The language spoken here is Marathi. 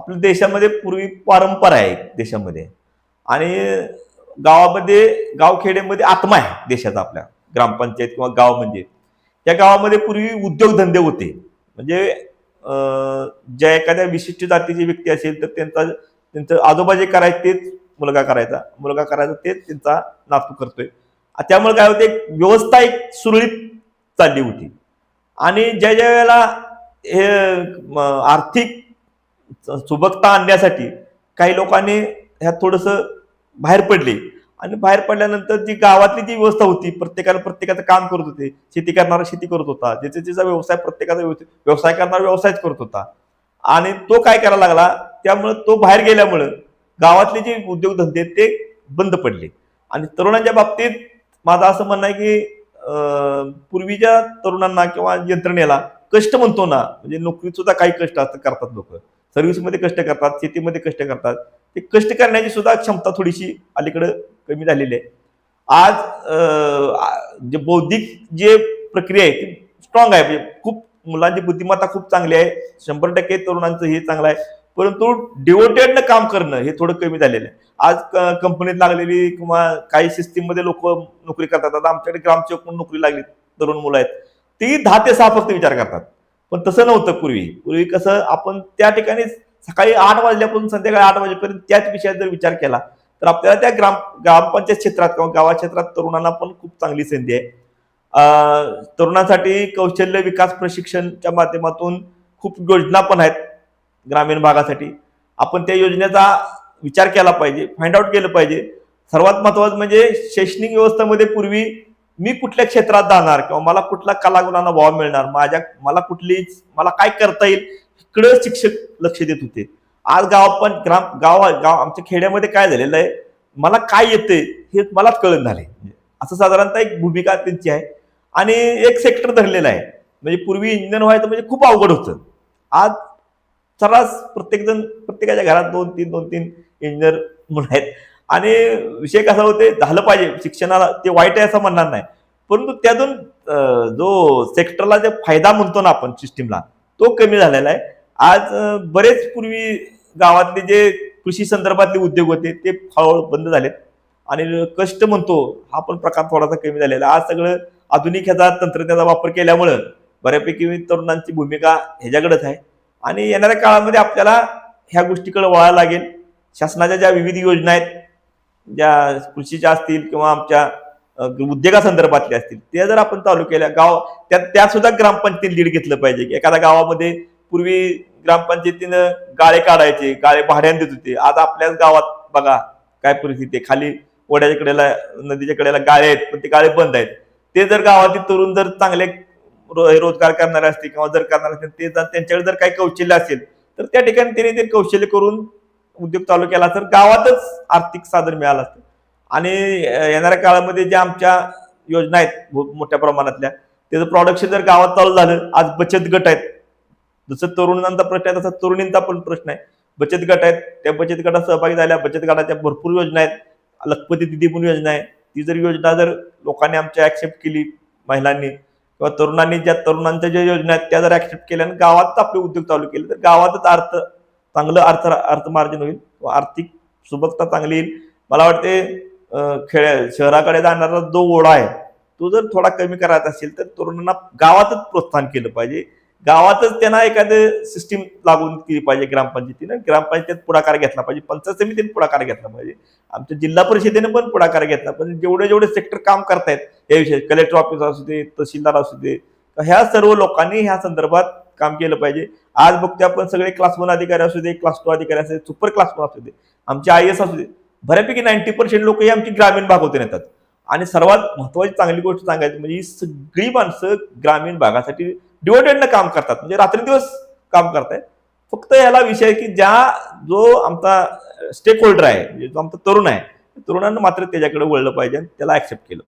आपल्या देशामध्ये पूर्वी परंपरा आहे देशामध्ये, आणि गावामध्ये गावखेड्यामध्ये आत्मा आहे देशाचा आपल्या, ग्रामपंचायत किंवा गाव म्हणजे त्या गावामध्ये पूर्वी उद्योगधंदे होते. म्हणजे ज्या एखाद्या विशिष्ट जातीची व्यक्ती असेल तर त्यांचं आजोबा जे करायचे तेच मुलगा करायचा, मुलगा करायचा तेच त्यांचा नातू करतोय. त्यामुळे काय होते, व्यवस्था एक सुरळीत चालली होती. आणि ज्या ज्या वेळेला हे आर्थिक सुबकता आणण्यासाठी काही लोकांनी ह्यात थोडस बाहेर पडले, आणि बाहेर पडल्यानंतर जी गावातली जी व्यवस्था होती, प्रत्येकाला प्रत्येकाचं काम करत होते. शेती करणारा शेती करत होता, ज्याचा ज्याचा व्यवसाय प्रत्येकाचा व्यवसाय करणारा व्यवसायच करत होता. आणि तो काय करायला लागला, त्यामुळे तो बाहेर गेल्यामुळं गावातले जे उद्योगधंदे ते बंद पडले. आणि तरुणांच्या बाबतीत माझं असं म्हणणं आहे की पूर्वीच्या तरुणांना किंवा यंत्रणेला कष्ट म्हणतो ना, म्हणजे नोकरीत सुद्धा काही कष्ट असतात, करतात लोक, सर्व्हिसमध्ये कष्ट करतात, शेतीमध्ये कष्ट करतात. ते कष्ट करण्याची सुद्धा क्षमता थोडीशी अलीकडे कमी झालेली आहे. आज जे बौद्धिक जे प्रक्रिया आहे ती स्ट्रॉंग आहे, म्हणजे खूप मुलांची बुद्धिमत्ता खूप चांगली आहे, 100% तरुणांचं हे चांगलं आहे. परंतु डिवोटेडनं काम करणं हे थोडं कमी झालेलं आहे. आज कंपनीत लागलेली किंवा काही सिस्टीम मध्ये लोक नोकरी करतात. आता आमच्याकडे ग्रामसेवक म्हणून नोकरी लागली, तरुण मुलं आहेत, ती 10 ते 6 फक्त विचार करतात. पण तसं नव्हतं पूर्वी कसं, आपण त्या ठिकाणी सकाळी 8 वाजल्यापासून संध्याकाळी 8 वाजेपर्यंत त्याच विषयात जर विचार केला तर आपल्याला त्या ग्रामपंचायत क्षेत्रात किंवा गावा क्षेत्रात तरुणांना पण खूप चांगली संधी आहे. तरुणांसाठी कौशल्य विकास प्रशिक्षणच्या माध्यमातून खूप योजना पण आहेत ग्रामीण भागासाठी. आपण त्या योजनेचा विचार केला पाहिजे, फाइंड आउट केलं पाहिजे. सर्वात महत्वाचं म्हणजे शैक्षणिक व्यवस्थेमध्ये पूर्वी मी कुठल्या क्षेत्रात जाणार किंवा मला कुठला कलागुणांना वाव मिळणार, मला काय करता येईल, इकडे शिक्षक लक्ष देत होते. आज गाव आमच्या खेड्यामध्ये काय झालेलं आहे, मला काय येते हे मलाच कळत झाले, असं साधारणतः एक भूमिका त्यांची आहे. आणि एक सेक्टर धरलेला आहे. म्हणजे पूर्वी इंजिनियर व्हायचं म्हणजे खूप अवघड होतं. आज सर्रास प्रत्येकाच्या घरात 2-3 इंजिनियर म्हणून आहेत. आणि विषय कसा होते, झालं पाहिजे शिक्षणाला, ते वाईट आहे असं म्हणणार नाही, परंतु त्यातून जो सेक्टरला जे फायदा म्हणतो ना आपण सिस्टीमला, तो कमी झालेला आहे. आज बरेच पूर्वी गावातले जे कृषी संदर्भातले उद्योग होते ते हळूहळू बंद झालेत. आणि कष्ट म्हणतो हा पण प्रकार थोडासा कमी झालेला. आज सगळं आधुनिक ह्याचा तंत्रज्ञानाचा वापर केल्यामुळं बऱ्यापैकी तरुणांची भूमिका ह्याच्याकडेच आहे. आणि येणाऱ्या काळामध्ये आपल्याला ह्या गोष्टीकडे वळायला लागेल. शासनाच्या ज्या विविध योजना आहेत, ज्या कृषीच्या असतील किंवा आमच्या उद्योगासंदर्भातल्या असतील, त्या जर आपण चालू केल्या, त्या सुद्धा ग्रामपंचायतीने लीड घेतलं पाहिजे. की एखाद्या गावामध्ये पूर्वी ग्रामपंचायतीनं गाळे काढायचे, गाळे भाड्याने देत होते. आज आपल्याच गावात बघा काय परिस्थिती आहे, खाली ओढ्याच्या कडेला नदीच्या कडेला गाळे आहेत, पण ते गाळे बंद आहेत. ते जर गावातील तरुण जर चांगले रोजगार करणारे असतील किंवा जर करणार असतील, ते त्यांच्याकडे जर काही कौशल्य असेल तर त्या ठिकाणी त्यांनी ते कौशल्य करून उद्योग चालू केला तर गावातच आर्थिक साधन मिळालं असतं. आणि येणाऱ्या काळामध्ये ज्या आमच्या योजना आहेत मोठ्या प्रमाणातल्या, त्याचं प्रोडक्शन जर गावात चालू झालं, आज बचत गट आहेत, जसं तरुणांचा प्रश्न आहे तसा तरुणींचा पण प्रश्न आहे. बचत गट आहेत, त्या बचत गटात सहभागी झाल्या, बचत गटाच्या भरपूर योजना आहेत. लखपती दिदी पण योजना आहे. ती जर योजना जर लोकांनी आमच्या ऍक्सेप्ट केली, महिलांनी किंवा तरुणांनी, ज्या तरुणांच्या ज्या योजना आहेत त्या जर ऍक्सेप्ट केल्या आणि गावातच आपले उद्योग चालू केले तर गावातच चांगलं अर्थमार्जन होईल, आर्थिक सुबकता चांगली येईल. मला वाटते शहराकडे जाणारा जो ओढा आहे तो जर थोडा कमी करायचा असेल तर तरुणांना गावातच प्रोत्साहन केलं पाहिजे. गावातच त्यांना एखादं सिस्टीम लागून केली पाहिजे. ग्रामपंचायत पुढाकार घेतला पाहिजे, पंचायत समितीने पुढाकार घेतला पाहिजे, आमच्या जिल्हा परिषदेने पण पुढाकार घेतला पाहिजे. जेवढे सेक्टर काम करतायत या विषयी, कलेक्टर ऑफिस असू दे, तहसीलदार असू दे, ह्या सर्व लोकांनी ह्या संदर्भात काम केलं पाहिजे. आज बघतो आपण सगळे क्लास 1 अधिकारी असू दे, क्लास 2 अधिकारी असू दे, सुपर क्लास 1 असू दे, आमचे IAS असू दे, बऱ्यापैकी 90% लोक ही आमची ग्रामीण भागातून येतात. आणि सर्वात महत्वाची चांगली गोष्ट सांगायची म्हणजे ही सगळी माणसं ग्रामीण भागासाठी डिवोटेडनं काम करतात, म्हणजे रात्रंदिवस काम करतायत. फक्त याला विषय की जो आमचा स्टेक होल्डर आहे, म्हणजे जो आमचा तरुण आहे, तरुणांना मात्र त्याच्याकडे वळलं पाहिजे आणि त्याला ऍक्सेप्ट केलं.